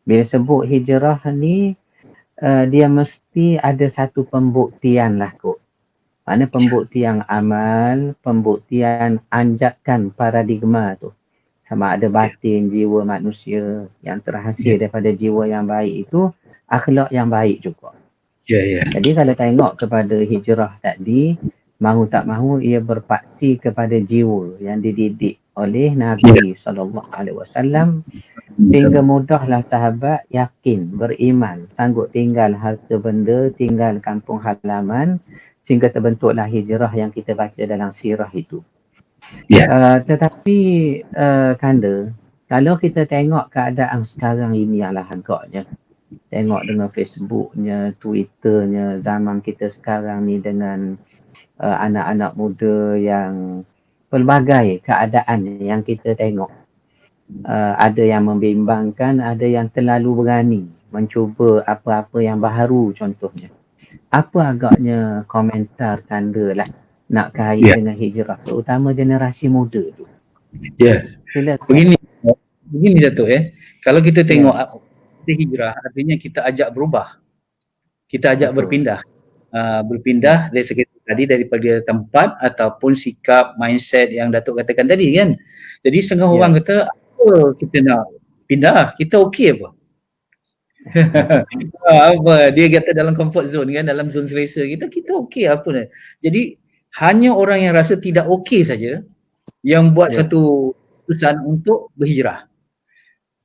Bila sebut hijrah ni, dia mesti ada satu pembuktian lah kot. Mana pembuktian amal, pembuktian anjakan paradigma tu. Sama ada Ya, batin jiwa manusia yang ya, terhasil daripada jiwa yang baik itu, akhlak yang baik juga. ya, ya. Jadi kalau tengok kepada hijrah tadi, mahu tak mahu ia berpaksi kepada jiwa yang dididik oleh Ya. Nabi SAW, sehingga mudahlah sahabat yakin, beriman, sanggup tinggal harta benda, tinggal kampung halaman, sehingga terbentuklah hijrah yang kita baca dalam sirah itu. Ya. Tetapi Kanda, kalau kita tengok keadaan sekarang ini lah agaknya, tengok dengan Facebooknya, Twitternya, zaman kita sekarang ni dengan anak-anak muda yang pelbagai keadaan yang kita tengok. Ada yang membimbangkan, ada yang terlalu berani mencuba apa-apa yang baru contohnya. Apa agaknya komentar Kanda lah nak kait Ya. dengan hijrah, terutama generasi muda tu? Ya. Silakan. Begini Datuk Kalau kita tengok Ya, kita hijrah, artinya kita ajak berubah. Kita ajak betul. berpindah. Ya, Berpindah dari segi tadi daripada tempat ataupun sikap, mindset yang Datuk katakan tadi kan. Jadi setengah orang ya. kata, apa kita nak pindah? Kita okey apa? Apa? Dia kata dalam comfort zone kan, dalam zone selesa kita, kita okey apa ni. Jadi hanya orang yang rasa tidak okey saja yang buat Ya, satu keputusan untuk berhijrah.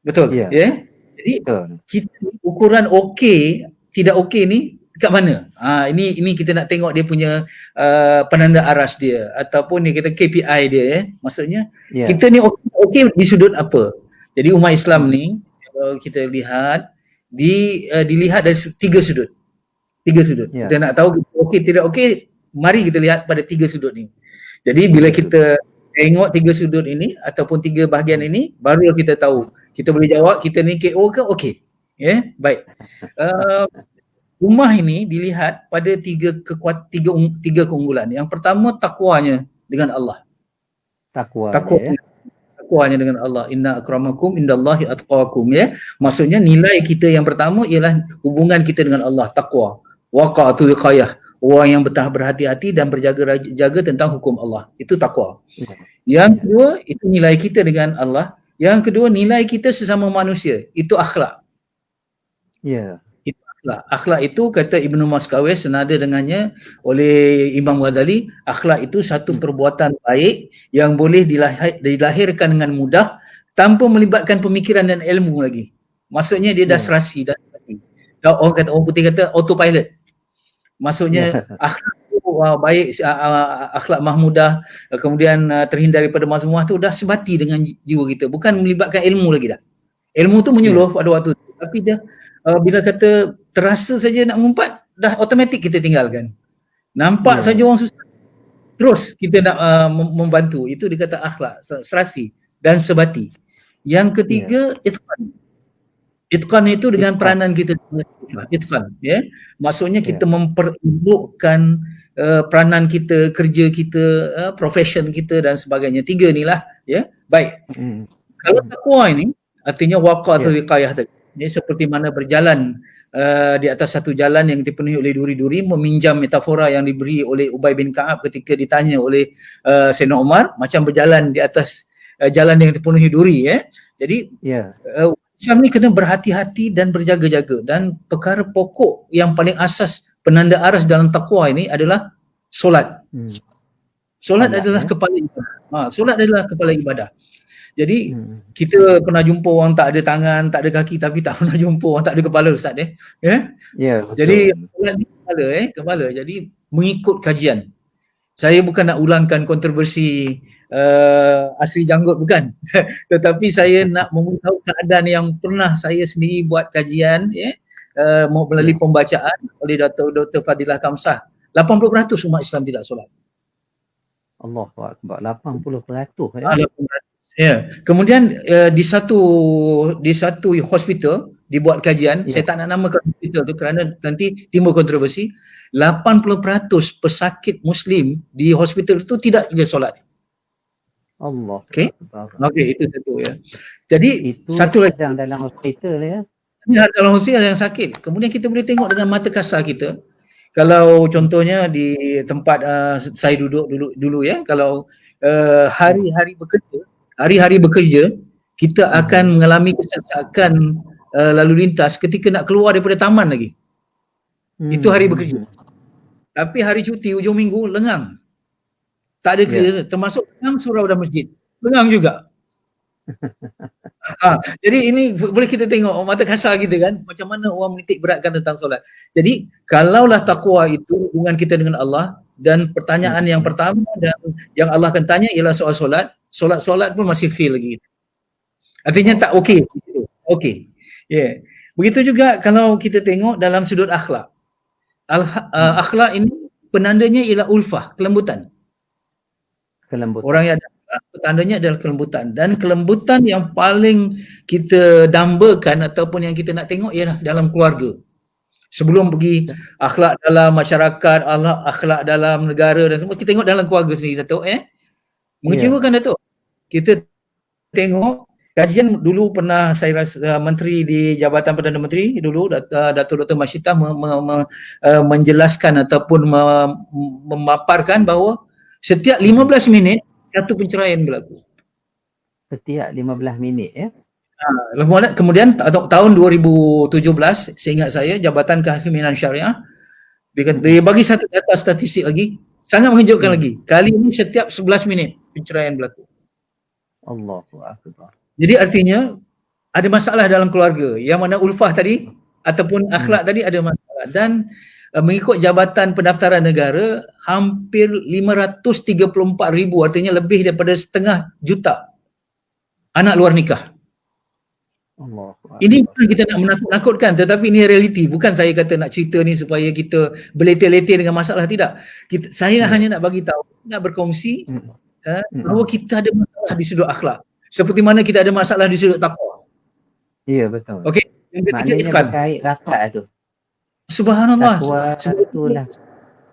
Betul, ya, ya? Jadi betul. kita ukuran okey, tidak okey ni dekat mana? Ini kita nak tengok dia punya penanda aras dia ataupun ni kita KPI dia Maksudnya Ya. kita ni okey di sudut apa? Jadi umat Islam ni kalau kita lihat dilihat dari tiga sudut. Tiga sudut. Ya, Kita nak tahu okey tidak okey, mari kita lihat pada tiga sudut ni. Jadi bila tiga sudut. kita tengok tiga sudut ini ataupun tiga bahagian ini, baru kita tahu. Kita boleh jawab kita ni KO ke okey. Baik. Uh, Rumah ini dilihat pada tiga keunggulan. Yang pertama takwanya dengan Allah. Takwa dia ya. Takwanya dengan Allah. Inna akramakum indallahi atqakum Maksudnya nilai kita yang pertama ialah hubungan kita dengan Allah, takwa. Waqa'atul wiqayah. Orang yang berhati-hati dan berjaga-jaga tentang hukum Allah. Itu takwa. Ya, Yang ya, kedua, itu nilai kita dengan Allah. Yang kedua, nilai kita sesama manusia. Itu akhlak. ya, Itu akhlak. Akhlak itu kata Ibnu Maskawis senada dengannya oleh Imam Ghazali, akhlak itu satu perbuatan baik yang boleh dilahirkan dengan mudah tanpa melibatkan pemikiran dan ilmu lagi. Maksudnya dia dah ya, serasi dah. Orang putih kata autopilot. Maksudnya ya, akhlak baik, akhlak mahmudah, kemudian terhindar daripada mazmumah tu dah sebati dengan jiwa kita, bukan melibatkan ilmu lagi dah. Ilmu tu ya, menyuluh pada waktu tu, tapi dah bila kata terasa saja nak mengumpat, dah automatik kita tinggalkan. Nampak saja ya, orang susah, terus kita nak membantu. Itu dikata akhlak, serasi dan sebati. Yang ya. ketiga, itqan. Itqan itu dengan Itqan. peranan kita, itqan maksudnya Ya, kita memperelokkan peranan kita, kerja kita, profession kita dan sebagainya. Tiga ni lah baik. mm, Kalau takwa ini artinya waqa atau ya, wiqayah tadi, seperti mana berjalan di atas satu jalan yang dipenuhi oleh duri-duri, meminjam metafora yang diberi oleh Ubay bin Ka'ab ketika ditanya oleh Sayyidina Umar, macam berjalan di atas jalan yang dipenuhi duri Jadi ya, Islam ni kena berhati-hati dan berjaga-jaga, dan perkara pokok yang paling asas penanda aras dalam takwa ini adalah solat. mm, Solat solat adalah ya. kepala ibadah. Solat adalah kepala ibadah. Jadi Mm, kita pernah jumpa orang tak ada tangan, tak ada kaki, tapi tak pernah jumpa orang tak ada kepala, Ustaz ya, Jadi betul. solat ni kepala. Jadi mengikut kajian. Saya bukan nak ulangkan kontroversi Asri Janggut, bukan. Tetapi saya nak memberitahu keadaan yang pernah saya sendiri buat kajian melalui Ya, pembacaan oleh Dr. Fadilah Kamsah. 80% umat Islam tidak solat. Allahu Akbar. 80% ya. 80%. Kemudian di satu hospital dibuat kajian, saya Ya, tak nak namakan hospital tu kerana nanti timbul kontroversi. 80% pesakit Muslim di hospital itu tidak juga solat. Allahu Okey. Akbar. Okey, itu satu Jadi Itu satu lagi, sedang dalam hospital ya. Ini dalam usia yang sakit. Kemudian kita boleh tengok dengan mata kasar kita. Kalau contohnya di tempat saya duduk dulu ya, kalau hari-hari bekerja, kita akan mengalami kesesakan lalu lintas ketika nak keluar daripada taman lagi. Itu hari bekerja. Tapi hari cuti hujung minggu lengang. Tak ada clear, termasuk lengang surau dan masjid. Lengang juga. Jadi ini boleh kita tengok mata kasar kita kan, macam mana orang menitik beratkan tentang solat. Jadi kalaulah takwa itu hubungan kita dengan Allah, dan pertanyaan yang pertama dan yang Allah akan tanya ialah soal solat, solat pun masih fail lagi. Artinya tak okey. Okey. Ya. Begitu juga kalau kita tengok dalam sudut akhlak. Akhlak ini penandanya ialah ulfah, kelembutan. Orang yang ada tandanya adalah kelembutan, dan kelembutan yang paling kita dambakan ataupun yang kita nak tengok ialah dalam keluarga. Sebelum pergi akhlak dalam masyarakat, akhlak dalam negara dan semua, kita tengok dalam keluarga sendiri, Datuk. Mengecewakan, Datuk. Kita tengok kajian dulu pernah saya rasa menteri di Jabatan Perdana Menteri dulu, Datuk Dr. Masyitah menjelaskan ataupun memaparkan bahawa setiap 15 minit satu penceraian berlaku. Setiap 15 minit ya. Kemudian tahun 2017 seingat saya Jabatan Kehakiman Syariah dia bagi satu data statistik lagi sangat mengejutkan lagi. Kali ini setiap 11 minit penceraian berlaku. Allahu Akbar. Jadi artinya ada masalah dalam keluarga, yang mana ulfah tadi ataupun akhlak tadi ada masalah. Dan mengikut Jabatan Pendaftaran Negara, hampir 534,000, artinya lebih daripada setengah juta anak luar nikah. Ini bukan kita nak menakut-nakutkan, tetapi ini realiti. Bukan saya kata nak cerita ni supaya kita berletih-letih dengan masalah, tidak. Saya hanya nak bagi tahu, nak berkongsi bahawa kita ada masalah di sudut akhlak, seperti mana kita ada masalah di sudut takwa. Ya, betul. Okey, yang ketiga itqan. Berkait rakat tu. Subhanallah. Takwa itulah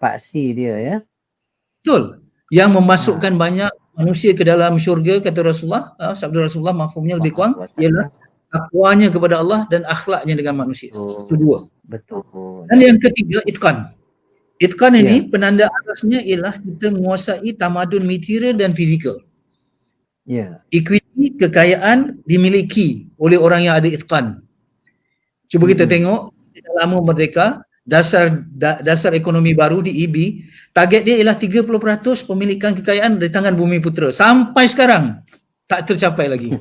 paksi dia ya. Betul. Yang memasukkan banyak manusia ke dalam syurga, kata Rasulullah, sabda Rasulullah mafhumnya lebih kurang ialah takwanya kepada Allah dan akhlaknya dengan manusia. Itu dua. Betul. Dan yang ketiga itqan. Itqan ini penanda arasnya ialah kita menguasai tamadun material dan fizikal. Equity, kekayaan dimiliki oleh orang yang ada itqan. Cuba kita tengok lama merdeka, dasar ekonomi baru di EB, target dia ialah 30% pemilikan kekayaan dari tangan Bumi Putera. Sampai sekarang tak tercapai lagi.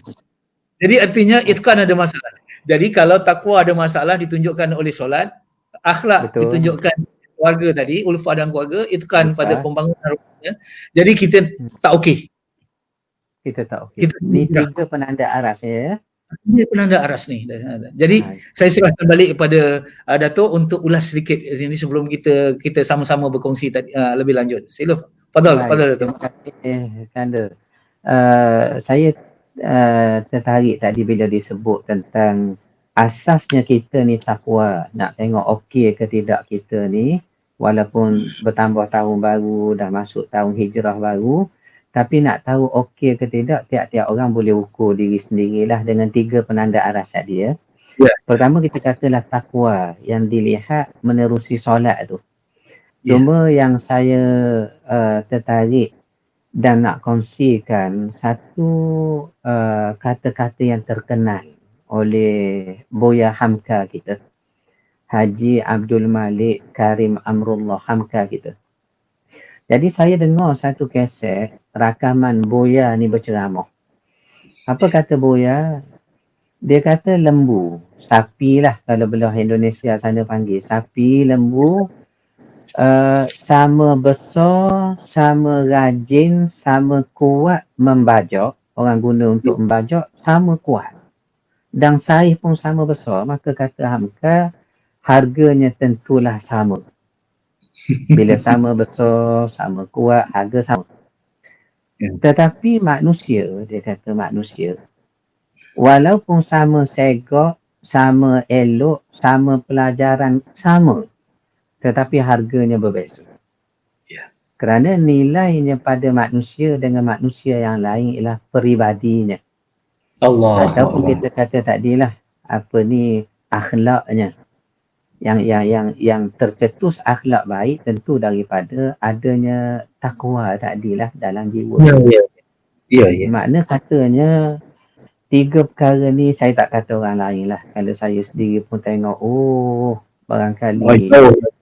Jadi artinya itqan ada masalah. Jadi kalau takwa ada masalah ditunjukkan oleh solat, akhlak ditunjukkan keluarga tadi, ulfah dan keluarga, itqan pada pembangunan rumahnya. Jadi kita tak okey. Kita tak okey. Ini tiga penanda aras ya. Ini penanda aras ni. Jadi saya serahkan balik kepada Datuk untuk ulas sedikit ini sebelum kita sama-sama berkongsi lebih lanjut. Sila. Fadal Datuk. Kanda. Saya tertarik tadi bila disebut tentang asasnya kita ni takwa. Nak tengok okey ke tidak kita ni, walaupun bertambah tahun baru, dah masuk tahun hijrah baru, tapi nak tahu okey ke tidak, tiap-tiap orang boleh ukur diri sendirilah dengan tiga penanda aras tadi ya. Pertama kita katalah takwa yang dilihat menerusi solat tu. Cuma yang saya tertarik dan nak kongsikan satu kata-kata yang terkenal oleh Buya Hamka kita, Haji Abdul Malik Karim Amrullah Hamka kita. Jadi saya dengar satu kaset rakaman Buya ni berceramah. Apa kata Buya? Dia kata lembu, sapi lah kalau belah Indonesia sana panggil, sapi, lembu, sama besar, sama rajin, sama kuat membajak. Orang guna untuk membajak, sama kuat. Dan saiz pun sama besar. Maka kata Hamka, harganya tentulah sama. Bila sama besar, sama kuat, harga sama. Tetapi manusia, dia kata manusia, walaupun sama segak, sama elok, sama pelajaran, sama, tetapi harganya berbeza. Kerana nilainya pada manusia dengan manusia yang lain ialah peribadinya. Ataupun kita kata tadilah, apa ni, akhlaknya. Yang tercetus akhlak baik tentu daripada adanya takwa tadilah dalam jiwa. Makna katanya 3 perkara ni saya tak kata orang lain lah. Kalau saya sendiri pun tengok, barangkali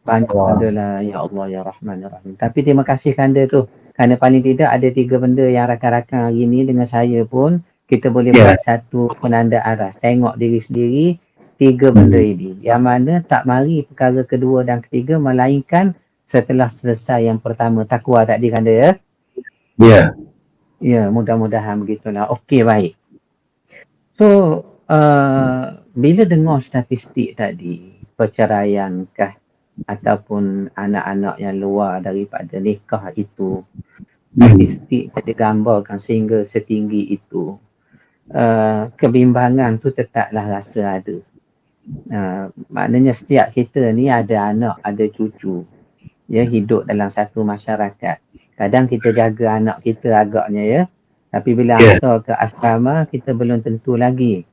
banyak benda lah, ya Allah, ya Rahman, ya Rahim. Tapi terima kasih Kanda tu. Kerana paling tidak ada 3 benda yang rakan-rakan hari ni dengan saya pun, kita boleh buat satu penanda aras. Tengok diri sendiri, 3 benda ini. Yang mana tak mari perkara kedua dan ketiga, melainkan setelah selesai yang pertama, takwa tadi Kanda ya. Ya, mudah-mudahan begitulah. Okey, baik. So, bila dengar statistik tadi, perceraiankah ataupun anak-anak yang luar daripada nikah itu, statistik yang digambarkan sehingga setinggi itu, kebimbangan tu tetaplah rasa ada. Maknanya setiap kita ni ada anak, ada cucu, ya, hidup dalam satu masyarakat. Kadang kita jaga anak kita agaknya ya, tapi bila hantar ke asrama, kita belum tentu lagi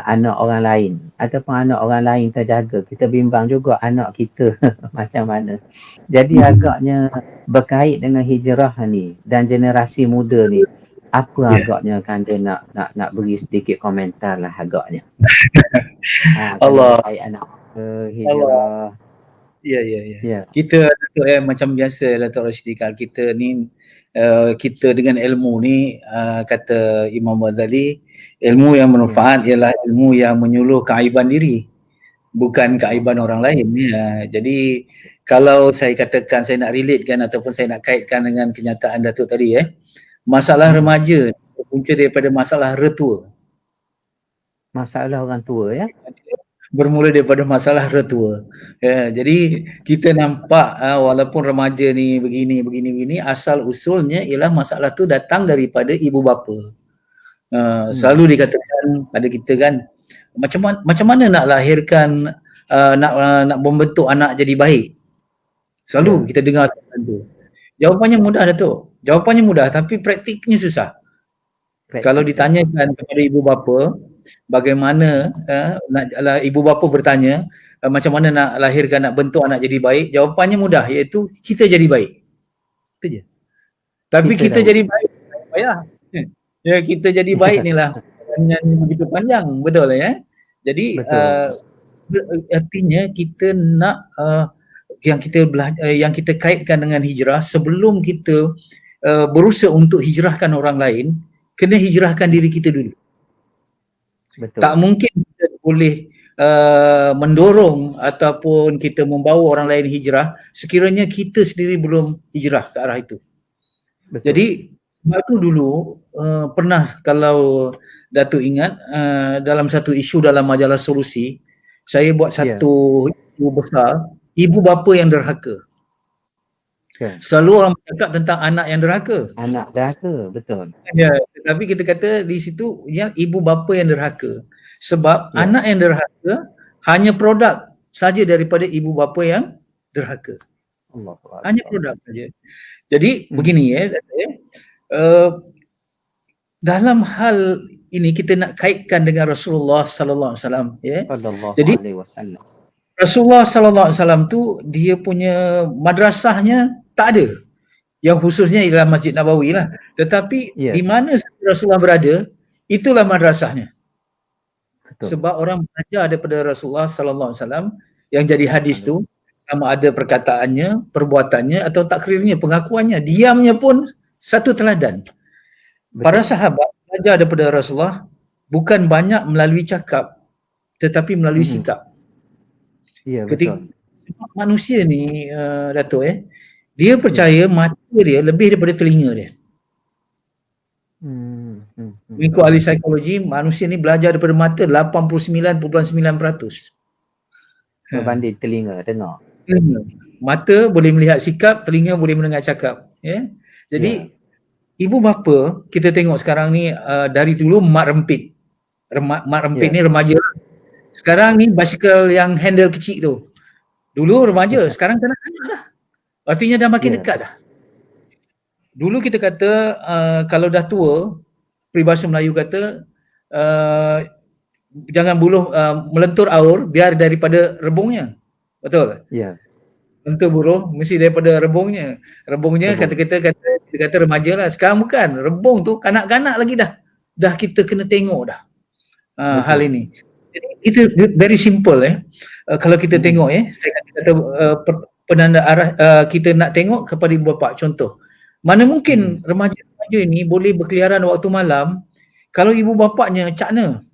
anak orang lain ataupun anak orang lain terjaga. Kita bimbang juga anak kita macam mana. Jadi agaknya berkait dengan hijrah ni dan generasi muda ni, apa agaknya Kanda nak beri sedikit komentar lah agaknya. Allah. Anak hijrah. Ya. Kita macam biasa Datuk Rashidi, kita ni kita dengan ilmu ni kata Imam Ghazali, ilmu yang bermanfaat ialah ilmu yang menyuluh keaiban diri, bukan keaiban orang lain. Jadi kalau saya katakan, saya nak relatekan ataupun saya nak kaitkan dengan kenyataan Datuk tadi, masalah remaja punca daripada masalah retua. Masalah orang tua ya. Bermula daripada masalah retua. Jadi kita nampak walaupun remaja ni begini, asal usulnya ialah masalah tu datang daripada ibu bapa. Selalu dikatakan pada kita kan, macam mana nak lahirkan, nak membentuk anak jadi baik. Selalu kita dengar soalan tu. Jawapannya mudah Datuk. Jawapannya mudah tapi praktiknya susah. Kalau ditanyakan kepada ibu bapa, bagaimana ibu bapa bertanya macam mana nak lahirkan, nak bentuk anak jadi baik, jawapannya mudah, iaitu kita jadi baik. Itu je. Tapi kita jadi baik payah. Ya, kita jadi baik ni lah yang begitu panjang, betul ya. Jadi artinya kita nak yang kita kaitkan dengan hijrah, sebelum kita berusaha untuk hijrahkan orang lain, kena hijrahkan diri kita dulu. Betul. Tak mungkin kita boleh mendorong ataupun kita membawa orang lain hijrah sekiranya kita sendiri belum hijrah ke arah itu. Betul. Jadi sebab itu dulu pernah, kalau Datuk ingat, dalam satu isu dalam majalah Solusi, saya buat satu isu besar, ibu bapa yang derhaka. Selalu orang bercakap tentang anak yang derhaka. Anak derhaka, betul. Ya, tetapi kita kata di situ yang ibu bapa yang derhaka. Sebab anak yang derhaka hanya produk saja daripada ibu bapa yang derhaka. Hanya produk saja. Jadi begini dalam hal ini kita nak kaitkan dengan Rasulullah sallallahu alaihi wasallam Jadi Rasulullah sallallahu alaihi wasallam tu dia punya madrasahnya tak ada. Yang khususnya ialah Masjid Nabawi lah. Tetapi di mana Rasulullah berada, itulah madrasahnya. Betul. Sebab orang belajar daripada Rasulullah sallallahu alaihi wasallam yang jadi hadis tu, sama ada perkataannya, perbuatannya atau takrirnya, pengakuannya, diamnya pun satu teladan. Betul. Para sahabat belajar daripada Rasulullah bukan banyak melalui cakap, tetapi melalui sikap. Ya, betul. Ketika manusia ni Datuk dia percaya mata dia lebih daripada telinga dia. Mengikut ahli psikologi, manusia ni belajar daripada mata 89.9%. Berbanding telinga, dengar. Mata boleh melihat sikap, telinga boleh mendengar cakap. Jadi ibu bapa kita tengok sekarang ni dari dulu mak rempit. Mak rempit ni remaja. Sekarang ni basikal yang handle kecil tu. Dulu remaja, sekarang kanak-kanak dah. Artinya dah makin dekat dah. Dulu kita kata kalau dah tua, peribahasa Melayu kata jangan buluh melentur aur biar daripada rebungnya. Betul? Ya. Lentur buruh mesti daripada rebungnya. Rebungnya Rebung. kita kata remaja lah. Sekarang bukan. Rebung tu kanak-kanak lagi dah. Dah kita kena tengok dah. Hal ini. Jadi itu very simple kalau kita tengok saya kata penanda arah kita nak tengok kepada ibu bapa. Contoh, mana mungkin remaja-remaja ini boleh berkeliaran waktu malam kalau ibu bapanya cakna.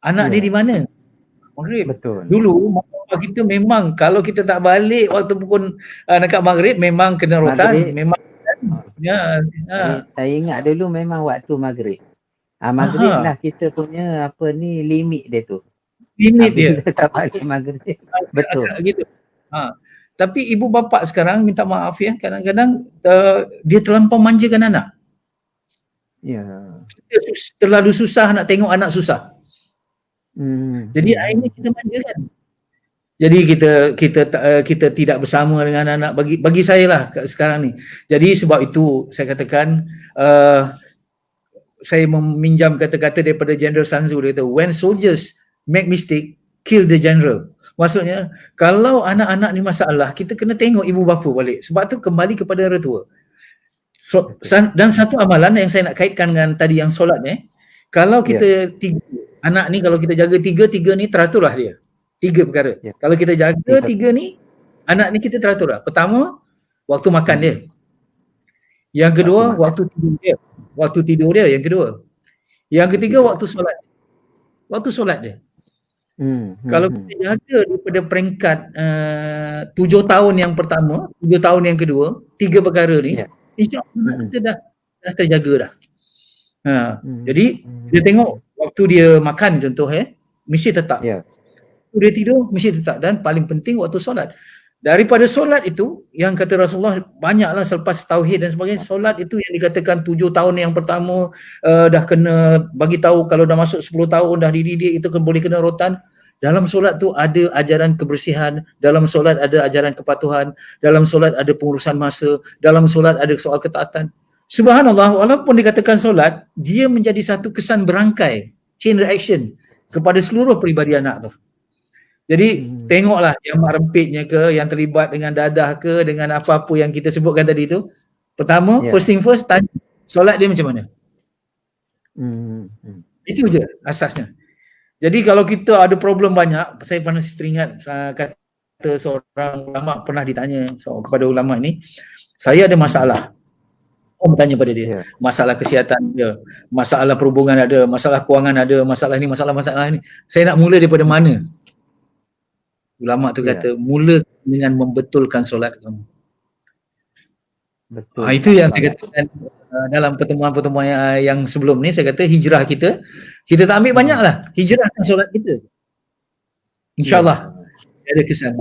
Anak dia di mana? Maghrib. Betul. Dulu mak bapak kita memang kalau kita tak balik waktu pukul dekat maghrib memang kena rotan, memang Saya ingat dulu memang waktu maghrib. Maghrib lah kita punya limit dia tu. Limit dia. Tak balik maghrib. Betul. Gitu. Tapi ibu bapa sekarang minta maaf ya, kadang-kadang dia terlampau manjakan anak. Ya. Terlalu susah nak tengok anak susah. Jadi akhirnya kita manjakan. Jadi kita tidak bersama dengan anak bagi saya lah sekarang ni. Jadi sebab itu saya katakan saya meminjam kata-kata daripada General Sun Tzu, dia kata when soldiers make mistake kill the general. Maksudnya kalau anak-anak ni masalah kita kena tengok ibu bapa balik. Sebab tu kembali kepada orang tua. Dan satu amalan yang saya nak kaitkan dengan tadi yang solat kalau kita anak ni kalau kita jaga tiga ni teratur lah dia. 3 perkara. Kalau kita jaga 3 ni, anak ni kita teratur lah. Pertama, waktu makan dia. Yang kedua, waktu tidur dia. Waktu tidur dia yang kedua. Yang ketiga, waktu solat. Waktu solat dia. Kalau kita jaga daripada peringkat 7 tahun yang pertama, 7 tahun yang kedua, 3 perkara ni, insya-Allah kita dah terjaga dah. Jadi dia tengok waktu dia makan contoh mesti tetap. Dia tidur mesti tetap, dan paling penting waktu solat. Daripada solat itu yang kata Rasulullah banyaklah selepas tauhid dan sebagainya, solat itu yang dikatakan 7 tahun yang pertama dah kena bagi tahu, kalau dah masuk 10 tahun dah dididik itu boleh kena rotan. Dalam solat tu ada ajaran kebersihan, dalam solat ada ajaran kepatuhan, dalam solat ada pengurusan masa, dalam solat ada soal ketaatan. Subhanallah, walaupun dikatakan solat, dia menjadi satu kesan berangkai, chain reaction kepada seluruh peribadi anak tu. Jadi tengoklah yang mak rempitnya ke, yang terlibat dengan dadah ke, dengan apa-apa yang kita sebutkan tadi tu. Pertama, first thing first, tanya solat dia macam mana. Itu je asasnya. Jadi kalau kita ada problem banyak, saya pernah teringat kata seorang ulama pernah ditanya kepada ulama ini, saya ada masalah. Bertanya pada dia, masalah kesihatan dia, masalah perhubungan ada, masalah kewangan ada, masalah ni, masalah ni. Saya nak mula daripada mana? Ulama tu kata, mula dengan membetulkan solat kamu. Betul. Itu yang saya katakan dalam pertemuan-pertemuan yang sebelum ni, saya kata hijrah kita tak ambil banyak lah, hijrahkan solat kita. InsyaAllah ada kesan.